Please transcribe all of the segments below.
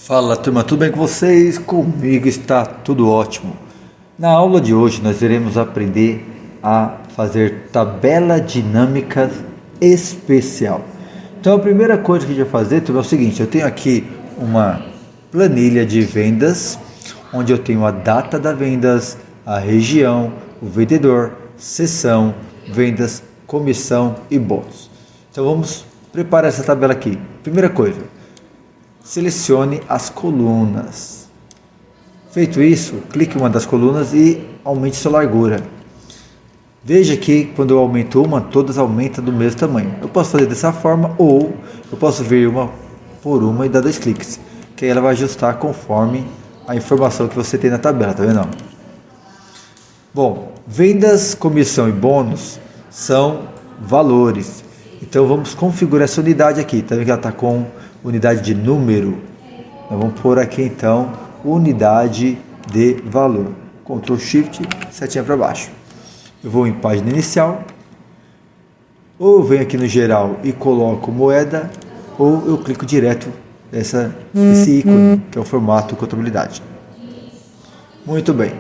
Fala turma, tudo bem com vocês? Comigo está tudo ótimo. Na aula de hoje nós iremos aprender a fazer tabela dinâmica especial. Então a primeira coisa que a gente vai fazer, turma, é o seguinte: eu tenho aqui uma planilha de vendas, onde eu tenho a data da vendas, a região, o vendedor, seção, vendas, comissão e bônus. Então vamos preparar essa tabela aqui. Primeira coisa, selecione as colunas. Feito isso, clique em uma das colunas e aumente sua largura. Veja que quando eu aumento uma, todas aumentam do mesmo tamanho. Eu posso fazer dessa forma ou eu posso vir uma por uma e dar 2 cliques, que aí ela vai ajustar conforme a informação que você tem na tabela, tá vendo? Bom, vendas, comissão e bônus são valores. Então vamos configurar essa unidade aqui. Tá vendo que ela está com unidade de número? Nós vamos pôr aqui então unidade de valor. Ctrl Shift, setinha para baixo. Eu vou em página inicial, ou eu venho aqui no geral e coloco moeda, ou eu clico direto nesse ícone, que é o formato contabilidade. Muito bem.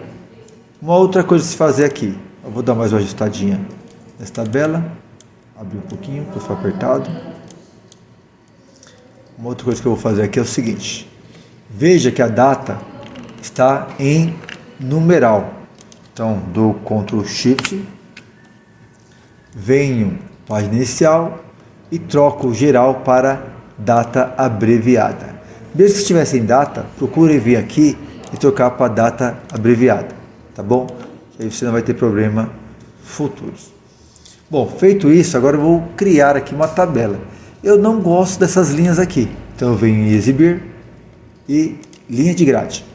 Uma outra coisa a se fazer aqui, eu vou dar mais uma ajustadinha nessa tabela, abrir um pouquinho para ficar apertado. Uma outra coisa que eu vou fazer aqui é o seguinte: veja que a data está em numeral. Então dou Ctrl Shift, venho página inicial e troco geral para data abreviada. Mesmo que estivesse em data, procure vir aqui e trocar para data abreviada, tá bom? Aí você não vai ter problema futuros. Bom, feito isso, agora eu vou criar aqui uma tabela. Eu não gosto dessas linhas aqui, então eu venho em exibir e linha de grade.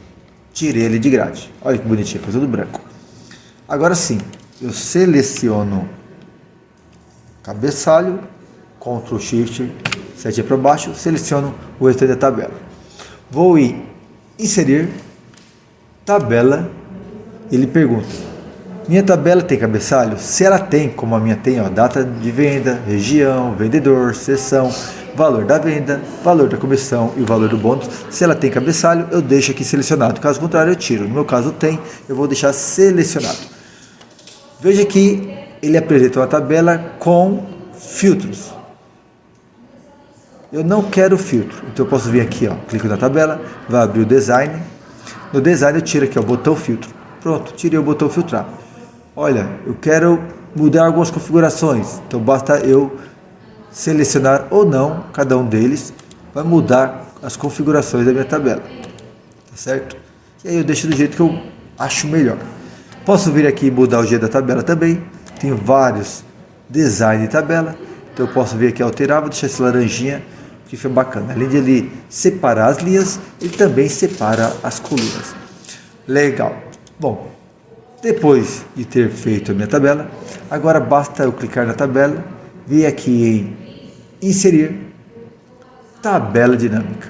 Tirei ele de grade. Olha que bonitinho, ficou tudo branco. Agora sim, eu seleciono cabeçalho, Ctrl Shift, setinha para baixo, seleciono o restante da tabela. Vou em inserir tabela. Ele pergunta: minha tabela tem cabeçalho? Se ela tem, como a minha tem, ó, data de venda, região, vendedor, seção, valor da venda, valor da comissão e o valor do bônus. Se ela tem cabeçalho, eu deixo aqui selecionado. Caso contrário, eu tiro. No meu caso tem, eu vou deixar selecionado. Veja que ele apresenta uma tabela com filtros. Eu não quero filtro, então eu posso vir aqui, ó, clico na tabela, vai abrir o design. No design eu tiro aqui, ó, o botão filtro. Pronto, tirei o botão filtrar. Olha, eu quero mudar algumas configurações, então basta eu selecionar ou não cada um deles, vai mudar as configurações da minha tabela, tá certo? E aí eu deixo do jeito que eu acho melhor. Posso vir aqui e mudar o jeito da tabela também, tem vários designs de tabela, então eu posso vir aqui alterar, vou deixar esse laranjinha, que fica bacana. Além de ele separar as linhas, ele também separa as colunas. Legal. Bom, depois de ter feito a minha tabela, agora basta eu clicar na tabela, vir aqui em inserir tabela dinâmica.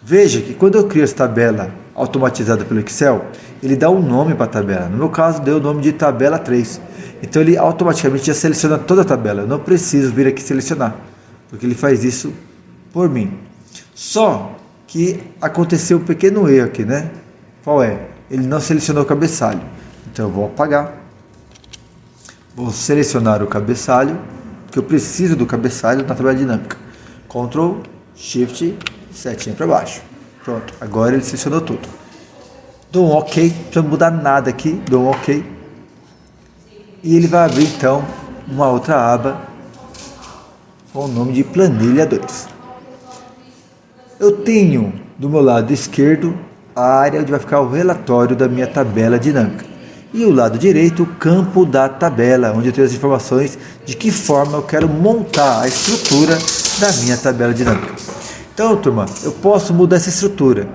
Veja que quando eu crio essa tabela automatizada pelo Excel, ele dá um nome para a tabela. No meu caso, deu o nome de tabela 3. Então ele automaticamente já seleciona toda a tabela. Eu não preciso vir aqui selecionar, porque ele faz isso por mim. Só que aconteceu um pequeno erro aqui, né? Qual é? Ele não selecionou o cabeçalho. Então eu vou apagar. Vou selecionar o cabeçalho, porque eu preciso do cabeçalho na tabela dinâmica. Ctrl, Shift, setinha para baixo. Pronto, agora ele selecionou tudo. Dou um OK, não precisa mudar nada aqui, dou um OK. E ele vai abrir então uma outra aba com o nome de planilha 2. Eu tenho do meu lado esquerdo a área onde vai ficar o relatório da minha tabela dinâmica. E o lado direito, o campo da tabela, onde eu tenho as informações de que forma eu quero montar a estrutura da minha tabela dinâmica. Então, turma, eu posso mudar essa estrutura.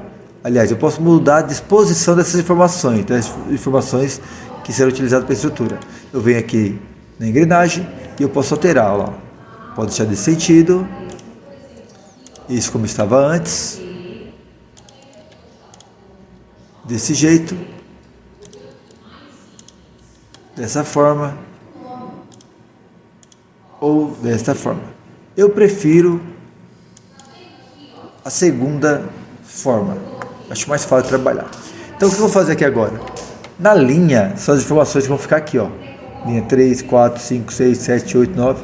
Aliás, eu posso mudar a disposição dessas informações, das informações que serão utilizadas para a estrutura. Eu venho aqui na engrenagem e eu posso alterar. Ó. Pode deixar desse sentido. Isso como estava antes. Desse jeito. Dessa forma. Ou desta forma. Eu prefiro a segunda forma. Acho mais fácil de trabalhar. Então o que eu vou fazer aqui agora? Na linha, são as informações que vão ficar aqui, ó. Linha 3, 4, 5, 6, 7, 8, 9.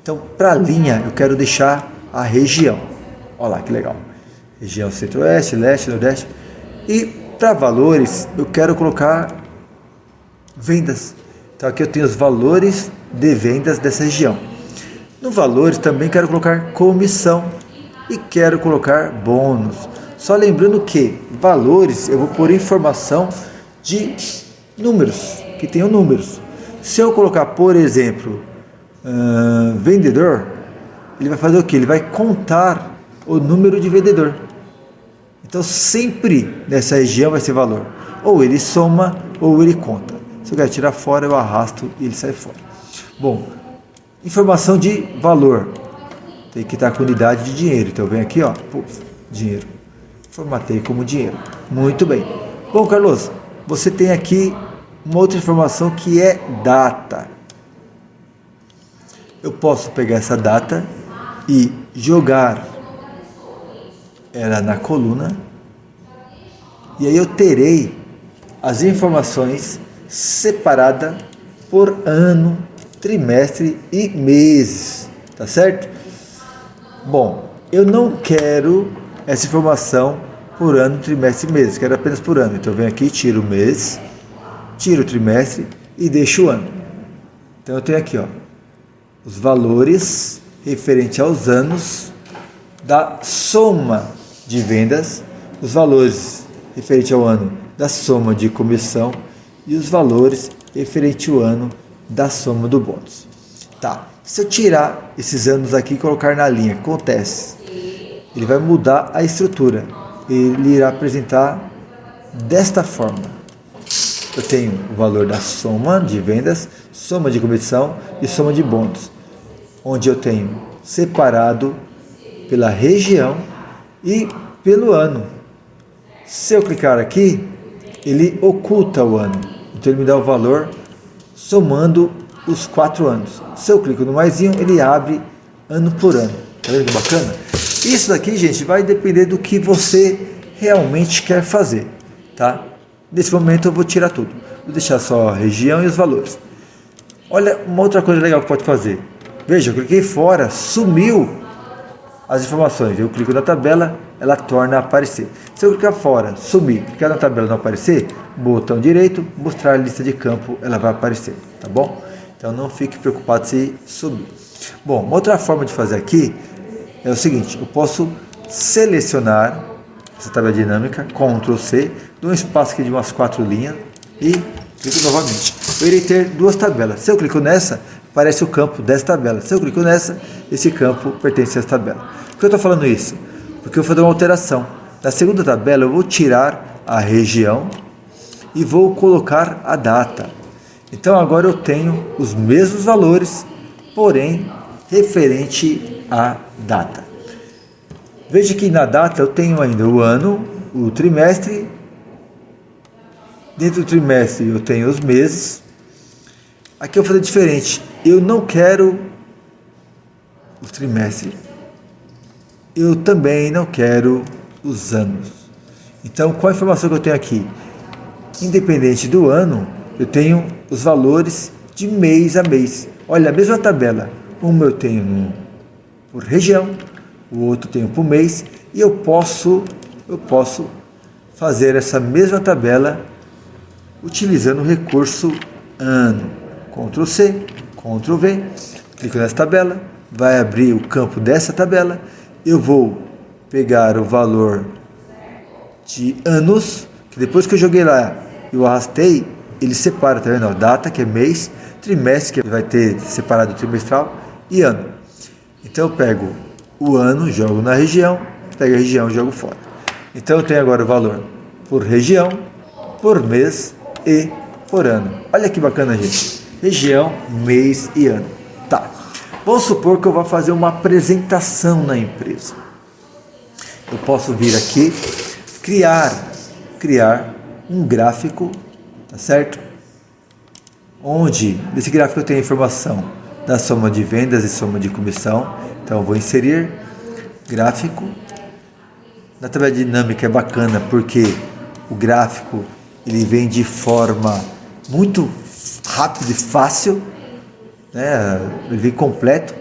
Então, para a linha, eu quero deixar a região. Olha lá, que legal. Região centro-oeste, leste, nordeste. E para valores, eu quero colocar vendas. Então, aqui eu tenho os valores de vendas dessa região. No valores, também quero colocar comissão. E quero colocar bônus. Só lembrando que valores, eu vou pôr informação de números, que tenham números. Se eu colocar, por exemplo, vendedor, ele vai fazer o que? Ele vai contar o número de vendedor. Então sempre nessa região vai ser valor. Ou ele soma ou ele conta. Se eu quero tirar fora, eu arrasto e ele sai fora. Bom, informação de valor. Tem que estar com unidade de dinheiro. Então eu venho aqui, ó, dinheiro. Formatei como dinheiro. Muito bem. Bom, Carlos, você tem aqui uma outra informação que é data. Eu posso pegar essa data e jogar ela na coluna, e aí eu terei as informações separadas por ano, trimestre e meses, tá certo? Bom, eu não quero essa informação por ano, trimestre e meses, quero apenas por ano. Então eu venho aqui, tiro o mês, tiro o trimestre e deixo o ano. Então eu tenho aqui, ó, os valores referentes aos anos da soma de vendas, os valores referentes ao ano da soma de comissão e os valores referentes ao ano da soma do bônus. Tá, se eu tirar esses anos aqui e colocar na linha, o que acontece? Ele vai mudar a estrutura. Ele irá apresentar desta forma. Eu tenho o valor da soma de vendas, soma de comissão e soma de bônus, onde eu tenho separado pela região e pelo ano. Se eu clicar aqui, ele oculta o ano. Então ele me dá o valor somando os 4 anos. Se eu clico no maisinho, ele abre ano por ano. Tá vendo que bacana? Isso daqui, gente, vai depender do que você realmente quer fazer, tá? Nesse momento eu vou tirar tudo. Vou deixar só a região e os valores. Olha, uma outra coisa legal que pode fazer. Veja, eu cliquei fora, sumiu as informações. Eu clico na tabela, ela torna a aparecer. Se eu clicar fora, sumir, clicar na tabela não aparecer, botão direito, mostrar a lista de campo, ela vai aparecer, tá bom? Então não fique preocupado se subir. Bom, uma outra forma de fazer aqui é o seguinte, eu posso selecionar essa tabela dinâmica, Ctrl C, dou um espaço aqui de umas 4 linhas e clico novamente. Eu irei ter 2 tabelas. Se eu clico nessa, aparece o campo dessa tabela. Se eu clico nessa, esse campo pertence a essa tabela. Por que eu estou falando isso? Porque eu vou fazer uma alteração. Na segunda tabela eu vou tirar a região e vou colocar a data. Então agora eu tenho os mesmos valores, porém referente à data. Veja que na data eu tenho ainda o ano, o trimestre. Dentro do trimestre eu tenho os meses. Aqui eu vou fazer diferente. Eu não quero o trimestre. Eu também não quero os anos. Então, qual a informação que eu tenho aqui? Independente do ano, eu tenho os valores de mês a mês. Olha, a mesma tabela. Uma eu tenho por região, o outro eu tenho por mês. E eu posso fazer essa mesma tabela utilizando o recurso ano. Ctrl C, Ctrl V, clico nessa tabela, vai abrir o campo dessa tabela, eu vou pegar o valor de anos, que depois que eu joguei lá, eu arrastei, ele separa, tá vendo? Data, que é mês, trimestre, que vai ter separado trimestral, e ano. Então eu pego o ano, jogo na região, pego a região e jogo fora. Então eu tenho agora o valor por região, por mês e por ano. Olha que bacana, gente. Região, mês e ano. Tá. Vamos supor que eu vou fazer uma apresentação na empresa. Eu posso vir aqui, criar um gráfico, tá certo? Onde, nesse gráfico eu tenho a informação da soma de vendas e soma de comissão. Então eu vou inserir gráfico, Na tabela dinâmica é bacana porque o gráfico ele vem de forma muito rápida e fácil, né? Ele vem completo.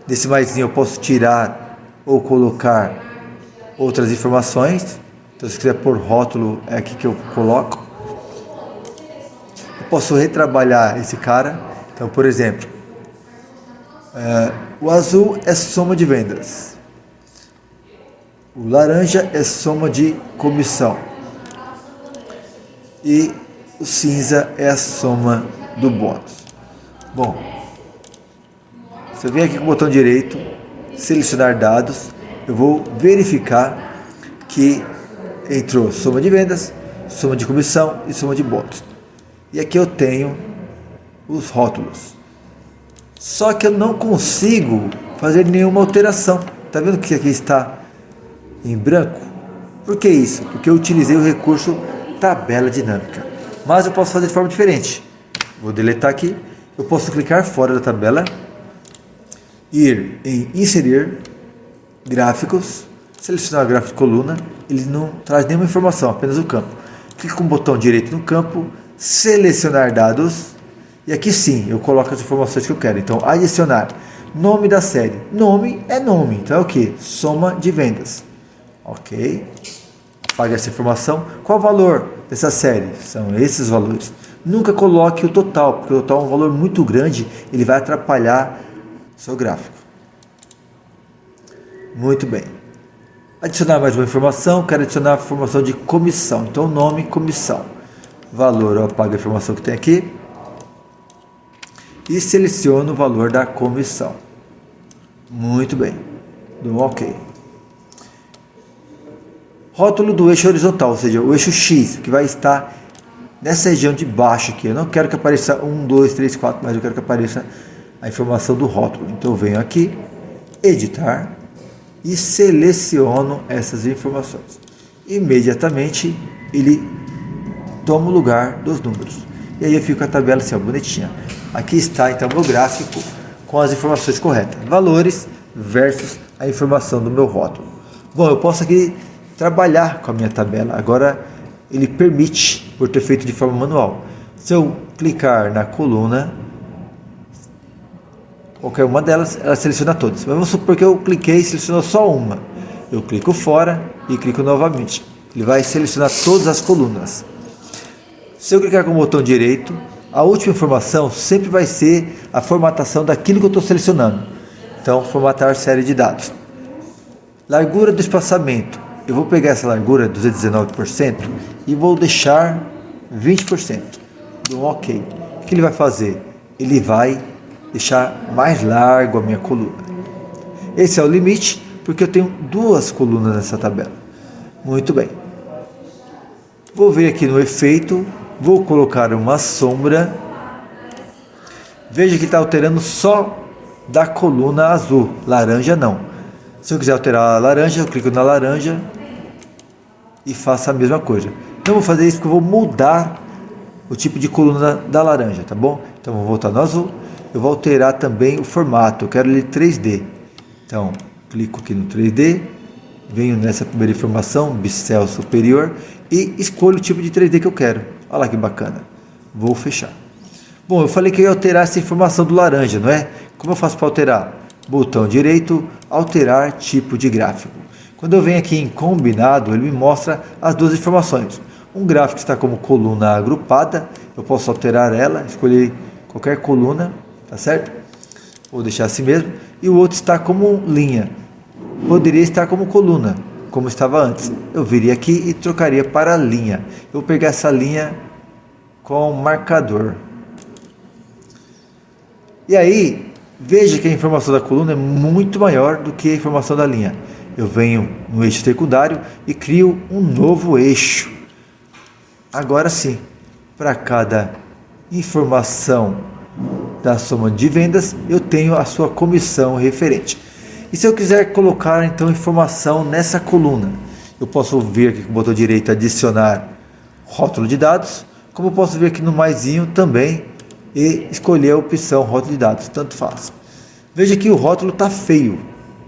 Desse maisinho eu posso tirar ou colocar outras informações. Então, se quiser pôr rótulo, é aqui que eu coloco. Eu posso retrabalhar esse cara. Então, por exemplo, o azul é soma de vendas. O laranja é soma de comissão. E o cinza é a soma do bônus. Bom, se eu vier aqui com o botão direito, selecionar dados, eu vou verificar que entrou soma de vendas, soma de comissão e soma de bônus. E aqui eu tenho os rótulos. Só que eu não consigo fazer nenhuma alteração. Está vendo que aqui está em branco? Por que isso? Porque eu utilizei o recurso tabela dinâmica. Mas eu posso fazer de forma diferente. Vou deletar aqui. Eu posso clicar fora da tabela, ir em inserir gráficos, selecionar o gráfico de coluna. Ele não traz nenhuma informação, apenas o campo. Clico com o botão direito no campo, selecionar dados. E aqui sim, eu coloco as informações que eu quero. Então, adicionar nome da série. Nome é nome. Então é o que? Soma de vendas. Ok. Apaga essa informação. Qual o valor dessa série? São esses valores. Nunca coloque o total, porque o total é um valor muito grande. Ele vai atrapalhar o seu gráfico. Muito bem. Adicionar mais uma informação. Quero adicionar a informação de comissão. Então, nome, comissão. Valor, eu apago a informação que tem aqui. E seleciono o valor da comissão. Muito bem. Dou OK. Rótulo do eixo horizontal, ou seja, o eixo X, que vai estar nessa região de baixo aqui. Eu não quero que apareça 1, 2, 3, 4, mas eu quero que apareça a informação do rótulo. Então eu venho aqui, editar e seleciono essas informações. Imediatamente ele toma o lugar dos números. E aí eu fico com a tabela assim, ó, bonitinha. Aqui está então meu gráfico com as informações corretas. Valores versus a informação do meu rótulo. Bom, eu posso aqui trabalhar com a minha tabela. Agora ele permite, por ter feito de forma manual. Se eu clicar na coluna, qualquer uma delas, ela seleciona todas. Mas vamos supor que eu cliquei e selecionou só uma. Eu clico fora e clico novamente. Ele vai selecionar todas as colunas. Se eu clicar com o botão direito, a última informação sempre vai ser a formatação daquilo que eu estou selecionando. Então, formatar série de dados. Largura do espaçamento. Eu vou pegar essa largura, 219%, e vou deixar 20%. Dou um OK. O que ele vai fazer? Ele vai deixar mais largo a minha coluna. Esse é o limite, porque eu tenho duas colunas nessa tabela. Muito bem. Vou vir aqui no efeito. Vou colocar uma sombra. Veja que está alterando só da coluna azul, laranja não. Se eu quiser alterar a laranja, eu clico na laranja e faço a mesma coisa. Não vou fazer isso porque eu vou mudar o tipo de coluna da laranja, tá bom? Então vou voltar no azul. Eu vou alterar também o formato, eu quero ele 3D. Então, clico aqui no 3D, venho nessa primeira informação, bicel superior, e escolho o tipo de 3D que eu quero. Olha lá que bacana. Vou fechar. Bom, eu falei que eu ia alterar essa informação do laranja, não é? Como eu faço para alterar? Botão direito, alterar tipo de gráfico. Quando eu venho aqui em combinado, ele me mostra as duas informações. Um gráfico está como coluna agrupada, eu posso alterar ela, escolher qualquer coluna, tá certo? Vou deixar assim mesmo. E o outro está como linha. Poderia estar como coluna, como estava antes. Eu viria aqui e trocaria para linha. Eu vou pegar essa linha com marcador. E aí, veja que a informação da coluna é muito maior do que a informação da linha. Eu venho no eixo secundário e crio um novo eixo. Agora sim, para cada informação da soma de vendas, eu tenho a sua comissão referente. E se eu quiser colocar então informação nessa coluna, eu posso vir aqui com o botão direito adicionar rótulo de dados, como eu posso vir aqui no maisinho também e escolher a opção rótulo de dados, tanto faz. Veja que o rótulo está feio.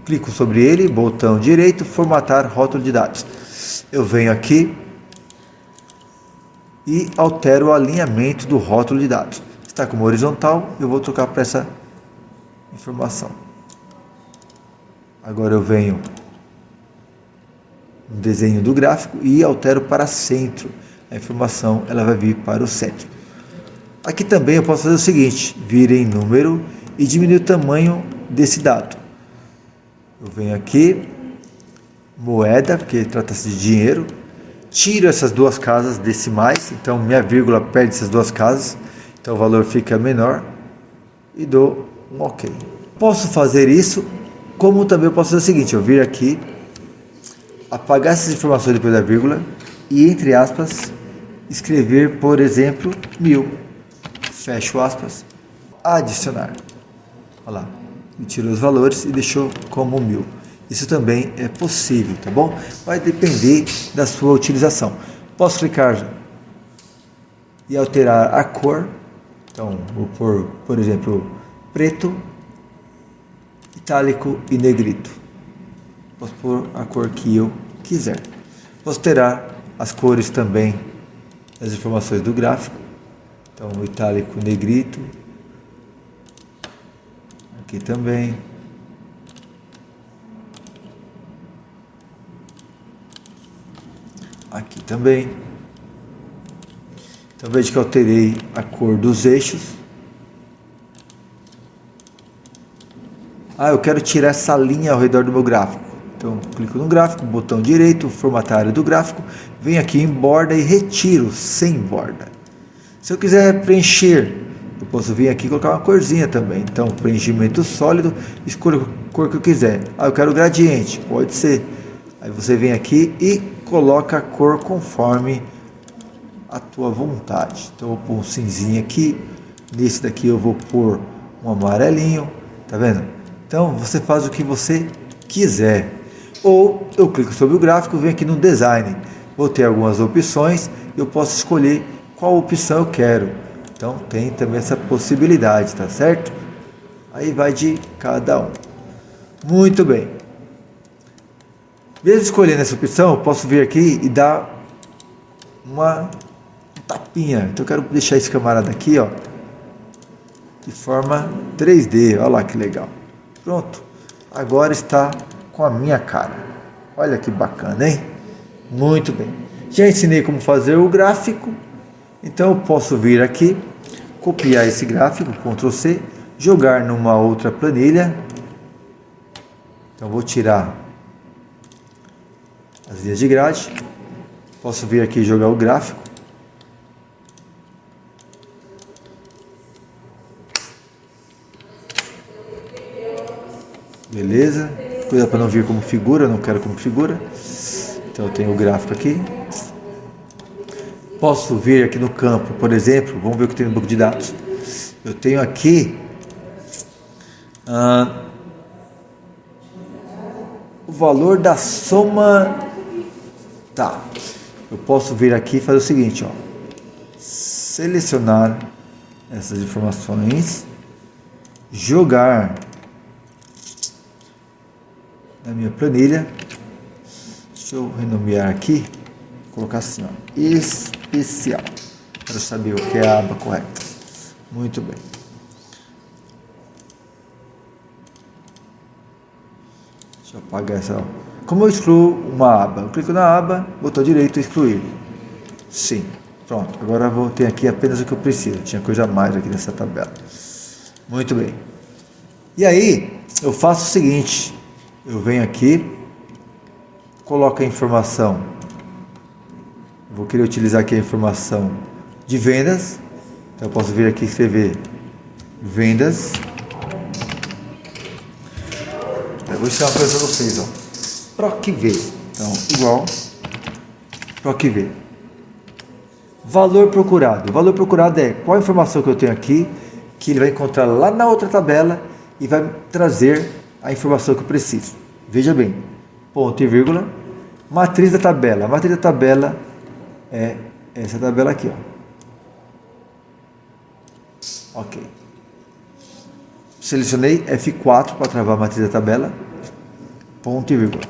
Clico sobre ele, botão direito, formatar rótulo de dados. eu venho aqui e altero o alinhamento do rótulo de dados. Está como horizontal, eu vou trocar para essa informação. Agora eu venho no desenho do gráfico e altero para centro. A informação ela vai vir para o centro. Aqui também eu posso fazer o seguinte, vir em número e diminuir o tamanho desse dado. Eu venho aqui, moeda, porque trata-se de dinheiro, tiro essas duas casas decimais, então minha vírgula perde essas duas casas, então o valor fica menor e dou um OK. Posso fazer isso, como também eu posso fazer o seguinte, eu vir aqui, apagar essas informações depois da vírgula e, entre aspas, escrever, por exemplo, 1000. Fecho aspas, adicionar. Olha lá, me tirou os valores e deixou como 1000. Isso também é possível, tá bom? Vai depender da sua utilização. Posso clicar e alterar a cor. Então, vou pôr, por exemplo, preto, itálico e negrito. Posso pôr a cor que eu quiser. Posso alterar as cores também das informações do gráfico. Então, o itálico, negrito. Aqui também. Aqui também. Então, veja que eu alterei a cor dos eixos. Eu quero tirar essa linha ao redor do meu gráfico. Então, clico no gráfico, botão direito, formatar área do gráfico, venho aqui em borda e retiro sem borda. Se eu quiser preencher, eu posso vir aqui e colocar uma corzinha também. Então, preenchimento sólido, escolha a cor que eu quiser. Eu quero gradiente, pode ser. Aí você vem aqui e coloca a cor conforme a tua vontade. Então, eu vou pôr um cinzinho aqui. Nesse daqui eu vou pôr um amarelinho. Tá vendo? Então, você faz o que você quiser. Ou eu clico sobre o gráfico, venho aqui no design. Vou ter algumas opções. Eu posso escolher qual opção eu quero. Então, tem também essa possibilidade, tá certo? Aí vai de cada um. Muito bem. Mesmo escolhendo essa opção, eu posso vir aqui e dar uma tapinha. Então eu quero deixar esse camarada aqui, ó, de forma 3D. Olha lá que legal. Pronto. Agora está com a minha cara. Olha que bacana, hein? Muito bem. Já ensinei como fazer o gráfico. Então eu posso vir aqui, copiar esse gráfico, Ctrl C, jogar numa outra planilha. Então vou tirar as linhas de grade. Posso vir aqui e jogar o gráfico. Beleza. Cuidado para não vir como figura, não quero como figura. Então eu tenho o gráfico aqui. Posso vir aqui no campo, por exemplo, vamos ver o que tem no banco de dados. Eu tenho aqui o valor da soma. Tá. Eu posso vir aqui e fazer o seguinte, ó. Selecionar essas informações, jogar na minha planilha. Deixa eu renomear aqui, colocar assim, ó, especial, para saber o que é a aba correta. Muito bem. Deixa eu apagar essa, ó. Como eu excluo uma aba? Eu clico na aba, botão direito, excluir. Sim, pronto. Agora eu vou ter aqui apenas o que eu preciso. Tinha coisa a mais aqui nessa tabela. Muito bem. E aí, eu faço o seguinte. Eu venho aqui, coloco a informação. Vou querer utilizar aqui a informação de vendas. Então eu posso vir aqui e escrever vendas. Eu vou ensinar uma coisa para vocês, ó. PROC-V. Então, igual PROC-V. Valor procurado. O valor procurado é qual a informação que eu tenho aqui, que ele vai encontrar lá na outra tabela e vai trazer a informação que eu preciso. Veja bem, ponto e vírgula, matriz da tabela. A matriz da tabela é essa tabela aqui, ó. Ok. Selecionei F4 para travar a matriz da tabela, ponto e vírgula.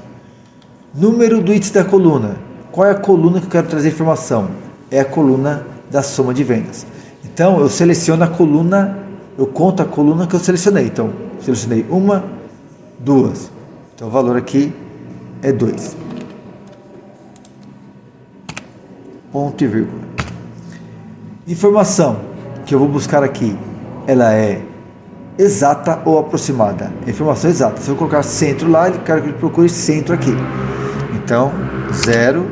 Número do índice da coluna. qual é a coluna que eu quero trazer informação? É a coluna da soma de vendas. Então, eu seleciono a coluna, eu conto a coluna que eu selecionei. Então, selecionei 1, 2. Então, o valor aqui é 2. Ponto e vírgula. Informação que eu vou buscar aqui, ela é exata ou aproximada? Informação exata. Se eu colocar centro lá, eu quero que ele procure centro aqui. Então, 0,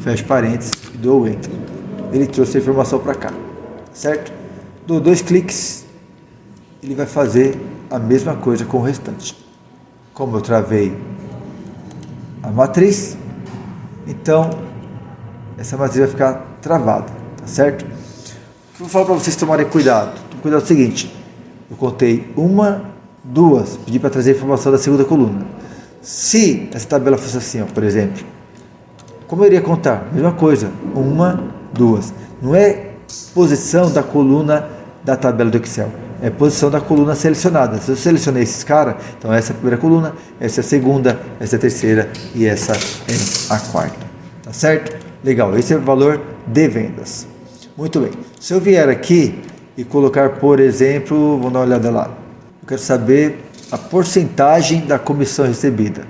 fecha parênteses e dou Enter. Ele trouxe a informação para cá, certo? Dou 2 cliques, ele vai fazer a mesma coisa com o restante. Como eu travei a matriz, então essa matriz vai ficar travada, tá certo? O que eu vou falar para vocês tomarem cuidado? Cuidado é o seguinte, eu contei 1, 2, pedi para trazer a informação da segunda coluna. Se essa tabela fosse assim, ó, por exemplo, como eu iria contar? Mesma coisa, 1, 2. Não é posição da coluna da tabela do Excel, é posição da coluna selecionada. Se eu selecionei esses caras, então essa é a primeira coluna, essa é a segunda, essa é a terceira e essa é a quarta. Tá certo? Legal, esse é o valor de vendas. Muito bem. Se eu vier aqui e colocar, por exemplo, vamos dar uma olhada lá. Eu quero saber a porcentagem da comissão recebida.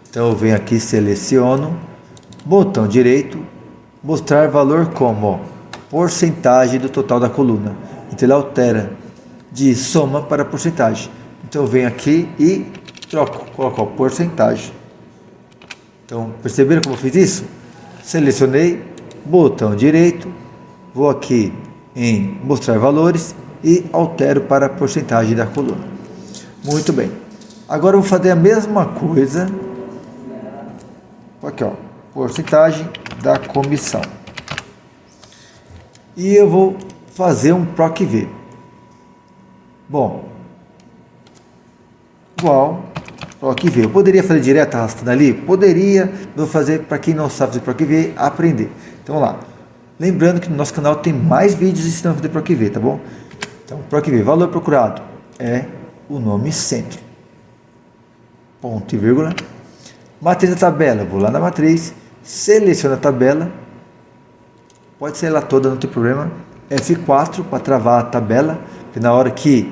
Então eu venho aqui, seleciono, botão direito, mostrar valor como porcentagem do total da coluna. Então ele altera de soma para porcentagem. Então eu venho aqui e troco, coloco a porcentagem. Então perceberam como eu fiz isso? Selecionei, botão direito, vou aqui em mostrar valores e altero para a porcentagem da coluna. Muito bem. Agora eu vou fazer a mesma coisa. Aqui, ó, porcentagem da comissão. E eu vou fazer um PROC V. Bom, igual PROC V. Eu poderia fazer direto arrastando ali? Poderia. Vou fazer para quem não sabe fazer PROC V, aprender. Então vamos lá. Lembrando que no nosso canal tem mais vídeos ensinando a fazer PROC V, tá bom? Então, PROC V, valor procurado é o nome centro. Ponto e vírgula. Matriz da tabela, vou lá na matriz, seleciono a tabela, pode ser ela toda, não tem problema. F4 para travar a tabela, porque na hora que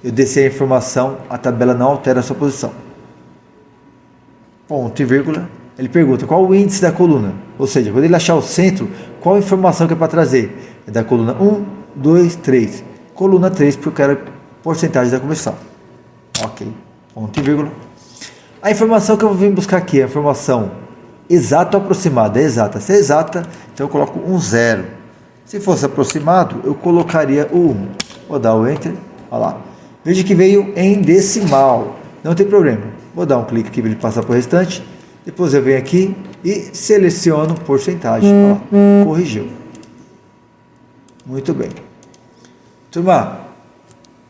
eu descer a informação, a tabela não altera a sua posição. Ponto e vírgula. Ele pergunta qual o índice da coluna, ou seja, quando ele achar o centro, qual a informação que é para trazer? É da coluna 1, 2, 3. Coluna 3, porque eu quero porcentagem da comissão. Ok, ponto e vírgula. A informação que eu vou vir buscar aqui é a informação exata ou aproximada. É exata. Se é exata, então eu coloco um 0. Se fosse aproximado, eu colocaria o 1. Vou dar o Enter. Olha lá. Veja que veio em decimal. Não tem problema. Vou dar um clique aqui para ele passar para o restante. Depois eu venho aqui e seleciono porcentagem. Olha lá. Corrigiu. Muito bem. Turma,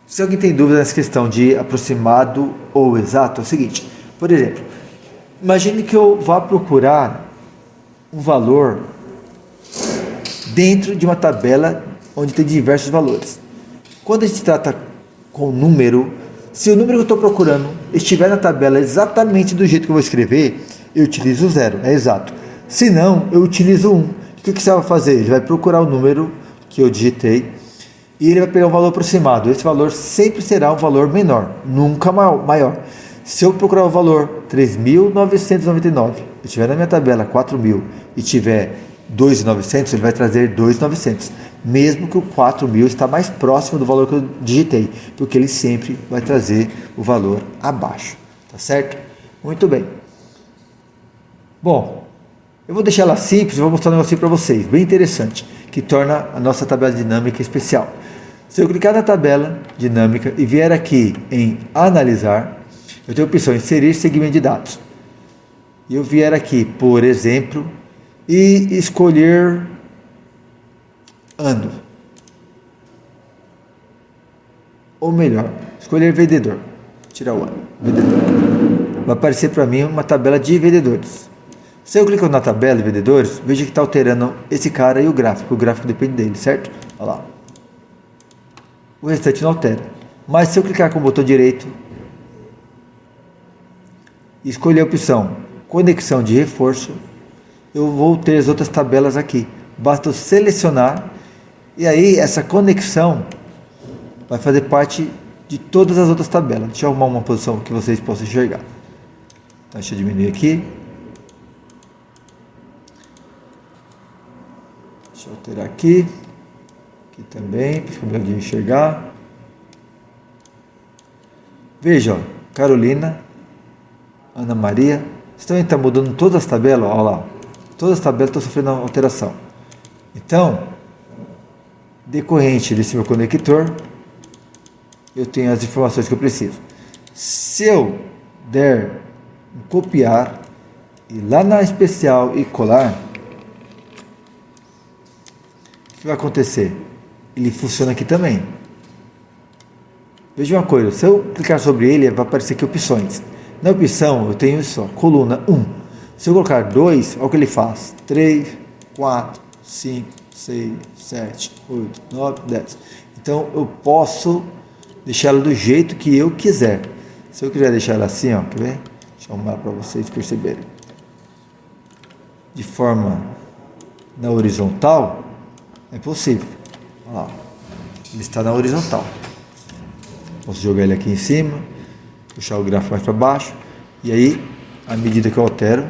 se alguém tem dúvida nessa questão de aproximado ou exato, é o seguinte. Por exemplo, imagine que eu vá procurar um valor dentro de uma tabela onde tem diversos valores. Quando a gente trata com número, se o número que eu estou procurando estiver na tabela exatamente do jeito que eu vou escrever, eu utilizo o 0, é exato. Se não, eu utilizo 1. O que você vai fazer? Ele vai procurar o número que eu digitei e ele vai pegar um valor aproximado. Esse valor sempre será um valor menor, nunca maior. Se eu procurar o valor 3.999, e tiver na minha tabela 4.000 e tiver 2.900, ele vai trazer 2.900, mesmo que o 4.000 está mais próximo do valor que eu digitei, porque ele sempre vai trazer o valor abaixo, tá certo? Muito bem. Bom, eu vou deixar ela simples e vou mostrar um negocinho para vocês, bem interessante, que torna a nossa tabela dinâmica especial. Se eu clicar na tabela dinâmica e vier aqui em analisar, eu tenho a opção inserir segmento de dados. E eu vier aqui, por exemplo, e escolher ano. Ou melhor, escolher vendedor. Tirar o ano. Vendedor. Vai aparecer para mim uma tabela de vendedores. Se eu clicar na tabela de vendedores, veja que está alterando esse cara e o gráfico. O gráfico depende dele, certo? Olha lá. O restante não altera. Mas se eu clicar com o botão direito e escolher a opção conexão de reforço, eu vou ter as outras tabelas aqui. Basta eu selecionar e aí essa conexão vai fazer parte de todas as outras tabelas. Deixa eu arrumar uma posição que vocês possam enxergar. Então, deixa eu diminuir aqui. Deixa eu alterar aqui. Aqui também, para ficar melhor de enxergar. Veja, ó, Carolina, Ana Maria. Estão vendo que está mudando todas as tabelas? Olha lá. Todas as tabelas estão sofrendo alteração. Então, decorrente desse meu conector, eu tenho as informações que eu preciso. Se eu der um copiar, e lá na especial e colar, o que vai acontecer? Ele funciona aqui também. Veja uma coisa, se eu clicar sobre ele, vai aparecer aqui opções. Na opção eu tenho só, coluna 1. Se eu colocar 2, olha o que ele faz. 3, 4, 5, 6, 7, 8, 9, 10. Então eu posso deixar ela do jeito que eu quiser. Se eu quiser deixar ela assim, ó, quer ver? Deixa eu arrumar para vocês perceberem. De forma na horizontal, é possível. Olha lá, ele está na horizontal. Posso jogar ele aqui em cima, puxar o gráfico mais para baixo, e aí, à medida que eu altero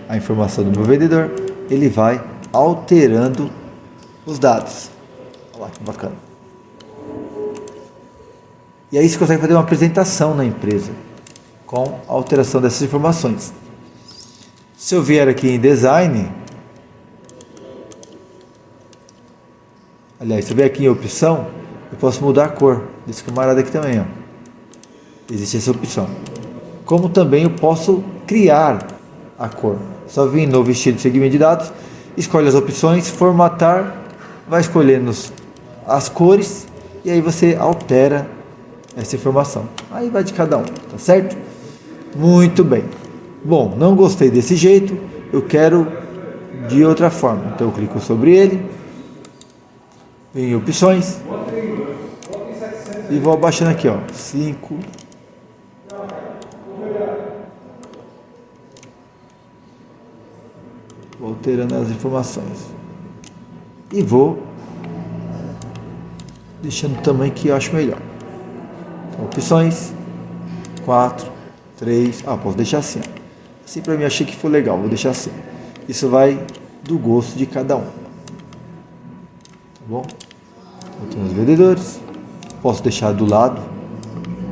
a informação do meu vendedor, ele vai alterando os dados. Olha lá que bacana. E aí você consegue fazer uma apresentação na empresa com a alteração dessas informações. Se eu vier aqui em design, aliás, se eu vier aqui em opção, eu posso mudar a cor desse camarada aqui também, ó. Existe essa opção. Como também eu posso criar a cor. Só vir em novo estilo de segmento de dados, escolhe as opções, formatar, vai escolhendo as cores e aí você altera essa informação. Aí vai de cada um, tá certo? Muito bem. Bom, não gostei desse jeito, eu quero de outra forma. Então eu clico sobre ele, venho em opções e vou abaixando aqui, ó, 5. Vou alterando as informações e vou deixando o tamanho que eu acho melhor. Então, opções 4, 3, posso deixar assim, ó. Assim para mim achei que foi legal, vou deixar assim. Isso vai do gosto de cada um, tá bom? Eu tenho os vendedores, posso deixar do lado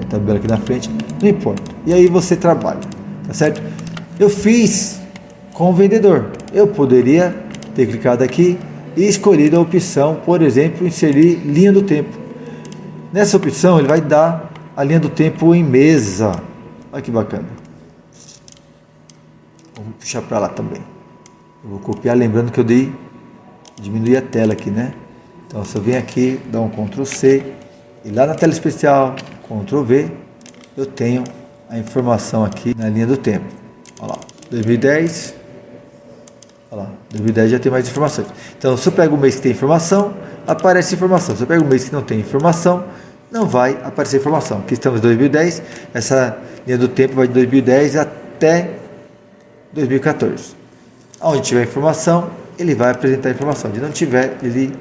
a tabela aqui na frente, não importa. E aí você trabalha, tá certo? Eu fiz com o vendedor. Eu poderia ter clicado aqui e escolhido a opção, por exemplo, inserir linha do tempo. Nessa opção ele vai dar a linha do tempo em meses, ó. Olha que bacana. Vamos puxar para lá também. Eu vou copiar, lembrando que eu diminuir a tela aqui, né? Então se eu venho aqui, dar um Ctrl C e lá na tela especial, Ctrl V, eu tenho a informação aqui na linha do tempo. Olha lá, 2010. Olha lá, 2010 já tem mais informações. Então, se eu pego o mês que tem informação, aparece informação. Se eu pego o mês que não tem informação, não vai aparecer informação. Aqui estamos em 2010, essa linha do tempo vai de 2010 até 2014. Onde tiver informação, ele vai apresentar a informação. Onde não tiver, ele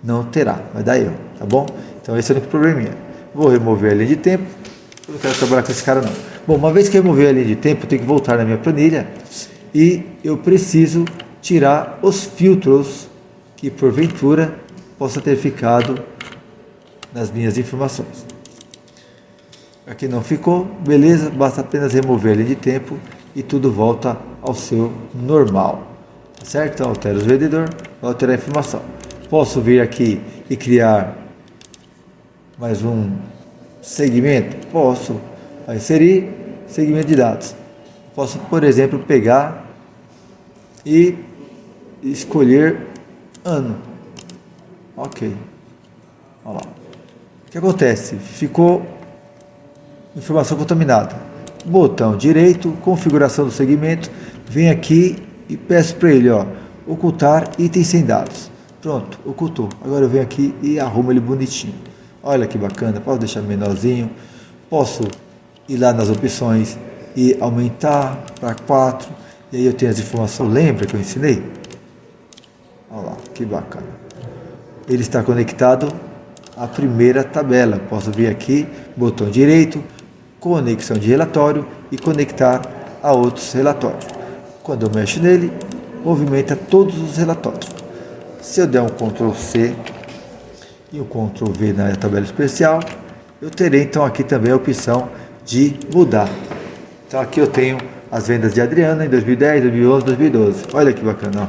não terá. Vai dar erro, tá bom? Então, esse é o único probleminha. Vou remover a linha de tempo. Eu não quero trabalhar com esse cara, não. Bom, uma vez que eu remover a linha de tempo, eu tenho que voltar na minha planilha e eu preciso tirar os filtros que porventura possa ter ficado nas minhas informações. Aqui não ficou, beleza, basta apenas remover a linha de tempo e tudo volta ao seu normal, tá certo? Altero o vendedor, vou alterar a informação. Posso vir aqui e criar mais um segmento? Posso. Vai inserir segmento de dados. Posso, por exemplo, pegar e escolher ano. Ok. Olha lá. O que acontece? Ficou informação contaminada. Botão direito, configuração do segmento. Vem aqui e peço para ele, ó, ocultar itens sem dados. Pronto, ocultou. Agora eu venho aqui e arrumo ele bonitinho. Olha que bacana. Posso deixar menorzinho. Posso ir lá nas opções e aumentar para 4. E aí eu tenho as informações, lembra que eu ensinei? Olha lá, que bacana. Ele está conectado à primeira tabela. Posso vir aqui, botão direito, conexão de relatório e conectar a outros relatórios. Quando eu mexo nele, movimenta todos os relatórios. Se eu der um Ctrl C e um Ctrl V na tabela especial, eu terei então aqui também a opção de mudar. Então aqui eu tenho as vendas de Adriana em 2010, 2011, 2012. Olha que bacana, ó.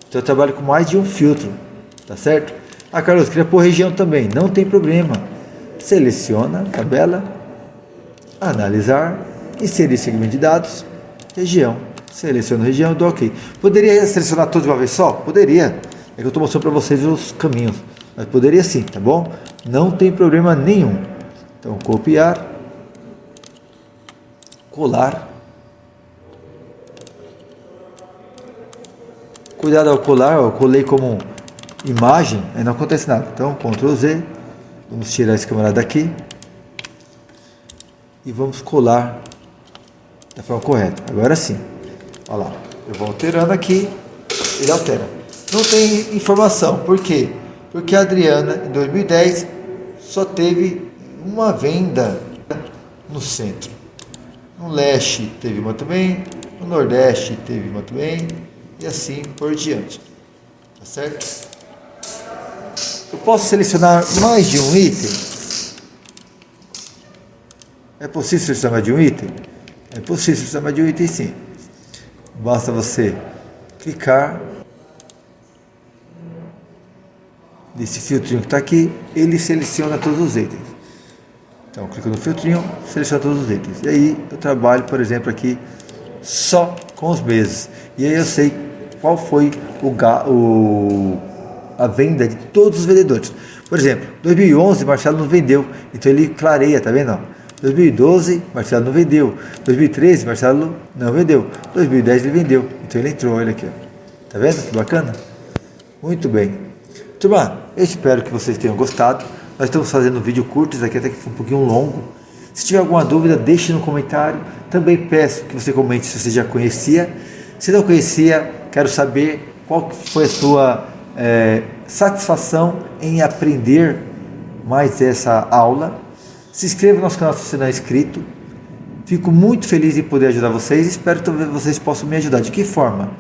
Então eu trabalho com mais de um filtro, tá certo? Ah, Carlos, queria pôr região também, não tem problema. Seleciona a tabela, analisar, inserir segmento de dados, região. Seleciono região e dou OK. Poderia selecionar todos de uma vez só? Poderia. É que eu estou mostrando para vocês os caminhos. Mas poderia sim, tá bom? Não tem problema nenhum. Então, copiar, colar. Cuidado ao colar, eu colei como imagem, aí não acontece nada. Então, Ctrl Z, vamos tirar esse camarada daqui e vamos colar da forma correta. Agora sim, olha lá, eu vou alterando aqui, ele altera. Não tem informação, por quê? Porque a Adriana, em 2010, só teve uma venda no centro. No leste teve uma também, no nordeste teve uma também, e assim por diante. Tá certo? Eu posso selecionar mais de um item? É possível selecionar mais de um item? É possível selecionar mais de um item, sim. Basta você clicar nesse filtrinho que está aqui, ele seleciona todos os itens. Então, clico no filtrinho, seleciona todos os itens. E aí eu trabalho, por exemplo, aqui só com os meses. E aí eu sei qual foi a venda de todos os vendedores. Por exemplo, 2011 Marcelo não vendeu, então ele clareia, tá vendo? 2012 Marcelo não vendeu, 2013 Marcelo não vendeu, 2010 ele vendeu, então ele entrou, olha aqui, ó. Tá vendo que bacana? Muito bem. Turma, eu espero que vocês tenham gostado. Nós estamos fazendo um vídeo curto, isso aqui até que foi um pouquinho longo. Se tiver alguma dúvida, deixe no comentário. Também peço que você comente se você já conhecia. Se não conhecia, quero saber qual foi a sua satisfação em aprender mais essa aula. Se inscreva no nosso canal se você não é inscrito. Fico muito feliz em poder ajudar vocês. Espero que vocês possam me ajudar. De que forma?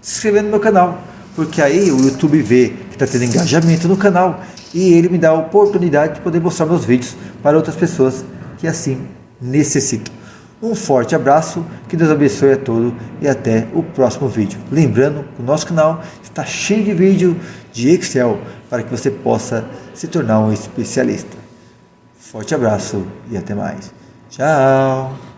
Se inscrevendo no meu canal, porque aí o YouTube vê que está tendo engajamento no canal e ele me dá a oportunidade de poder mostrar meus vídeos para outras pessoas que assim necessitam. Um forte abraço, que Deus abençoe a todos e até o próximo vídeo. Lembrando que o nosso canal está cheio de vídeo de Excel para que você possa se tornar um especialista. Forte abraço e até mais. Tchau!